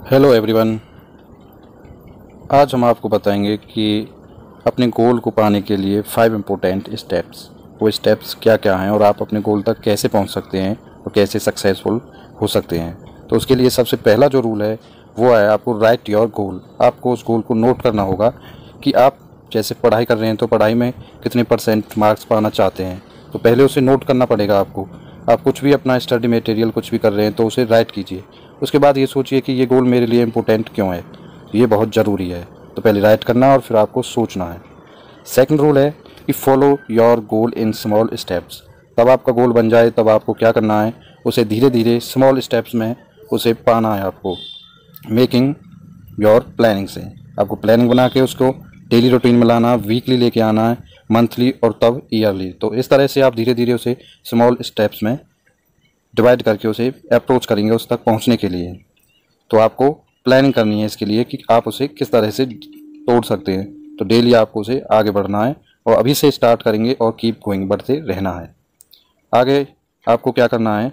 Hello everyone. आज हम आपको बताएंगे कि अपने गोल को पाने के लिए 5 इम्पोर्टेंट स्टेप्स, वो स्टेप्स क्या क्या हैं और आप अपने गोल तक कैसे पहुंच सकते हैं और कैसे सक्सेसफुल हो सकते हैं। तो उसके लिए सबसे पहला जो रूल है वो है आपको राइट योर गोल। आपको उस गोल को नोट करना होगा कि आप जैसे पढ़ाई कर रहे हैं तो पढ़ाई में कितने % मार्क्स पाना चाहते हैं, तो पहले उसे नोट करना पड़ेगा आपको। आप कुछ भी अपना स्टडी मटेरियल कुछ भी कर रहे हैं तो उसे राइट कीजिए। उसके बाद ये सोचिए कि ये गोल मेरे लिए इम्पोर्टेंट क्यों है, ये बहुत ज़रूरी है। तो पहले राइट करना और फिर आपको सोचना है। सेकंड रूल है कि follow your goal in small steps. तब आपका गोल बन जाए तब आपको क्या करना है, उसे धीरे धीरे स्मॉल स्टेप्स में उसे पाना है आपको। मेकिंग योर प्लानिंग से आपको प्लानिंग बना के उसको डेली रूटीन में लाना, वीकली लेके आना है, मंथली और तब ईयरली। तो इस तरह से आप धीरे धीरे उसे स्मॉल स्टेप्स में डिवाइड करके उसे अप्रोच करेंगे उस तक पहुंचने के लिए। तो आपको प्लानिंग करनी है इसके लिए कि आप उसे किस तरह से तोड़ सकते हैं। तो डेली आपको उसे आगे बढ़ना है और अभी से स्टार्ट करेंगे और कीप गोइंग, बढ़ते रहना है। आगे आपको क्या करना है,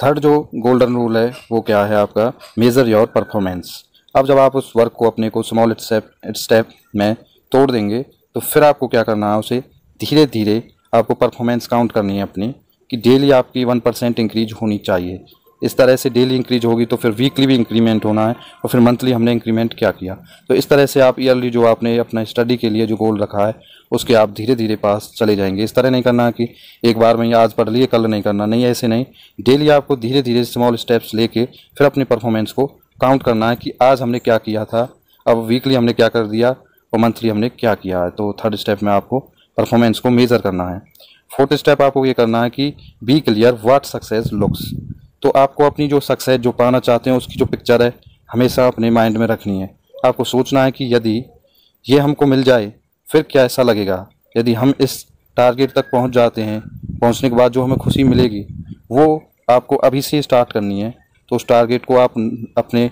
थर्ड जो गोल्डन रूल है वो क्या है आपका, मेज़र योर परफॉर्मेंस। अब जब आप उस वर्क को अपने को स्मॉल स्टेप में तोड़ देंगे तो फिर आपको क्या करना है, उसे धीरे धीरे आपको परफॉर्मेंस काउंट करनी है अपनी, कि डेली आपकी 1% इंक्रीज होनी चाहिए। इस तरह से डेली इंक्रीज होगी तो फिर वीकली भी इंक्रीमेंट होना है और फिर मंथली हमने इंक्रीमेंट क्या किया। तो इस तरह से आप ईयरली जो आपने अपना स्टडी के लिए जो गोल रखा है उसके आप धीरे धीरे पास चले जाएंगे। इस तरह नहीं करना कि एक बार में आज पढ़ लिए कल नहीं करना, नहीं, ऐसे नहीं। डेली आपको धीरे धीरे स्मॉल स्टेप्स लेके फिर अपनी परफॉर्मेंस को काउंट करना है कि आज हमने क्या किया था, अब वीकली हमने क्या कर दिया और मंथली हमने क्या किया है। तो थर्ड स्टेप में आपको परफॉर्मेंस को मेज़र करना है। फोर्थ स्टेप आपको ये करना है कि be clear what success looks. तो आपको अपनी जो सक्सेस जो पाना चाहते हैं उसकी जो पिक्चर है हमेशा अपने माइंड में रखनी है। आपको सोचना है कि यदि ये हमको मिल जाए फिर क्या ऐसा लगेगा। यदि हम इस टारगेट तक पहुंच जाते हैं, पहुंचने के बाद जो हमें खुशी मिलेगी वो आपको अभी से स्टार्ट करनी है। तो उस टारगेट को आप अपने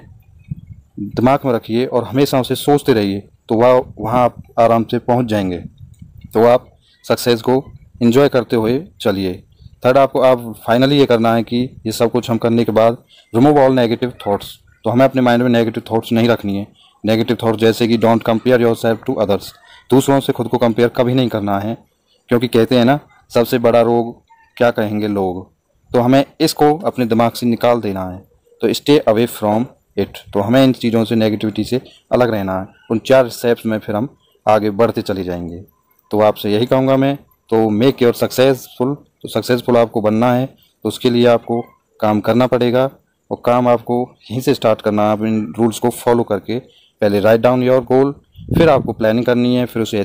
दिमाग में रखिए और हमेशा उसे सोचते रहिए, तो वहाँ आप आराम से पहुँच जाएंगे। तो आप सक्सेस को एंजॉय करते हुए चलिए। थर्ड आपको आप फाइनली ये करना है कि ये सब कुछ हम करने के बाद रिमूव ऑल नेगेटिव थॉट्स। तो हमें अपने माइंड में नेगेटिव थॉट्स नहीं रखनी है। नेगेटिव थॉट्स जैसे कि don't compare yourself to others, दूसरों से खुद को कंपेयर कभी नहीं करना है, क्योंकि कहते हैं ना सबसे बड़ा रोग क्या कहेंगे लोग। तो हमें इसको अपने दिमाग से निकाल देना है। तो स्टे अवे फ्रॉम इट। तो हमें इन चीज़ों से, नेगेटिविटी से अलग रहना है। उन 4 स्टेप्स में फिर हम आगे बढ़ते चले जाएंगे। तो आपसे यही कहूँगा मैं, तो मेक योर सक्सेसफुल। तो सक्सेसफुल आपको बनना है तो उसके लिए आपको काम करना पड़ेगा और काम आपको यहीं से स्टार्ट करना है। आप इन रूल्स को फॉलो करके पहले राइट डाउन योर गोल, फिर आपको प्लानिंग करनी है, फिर उसे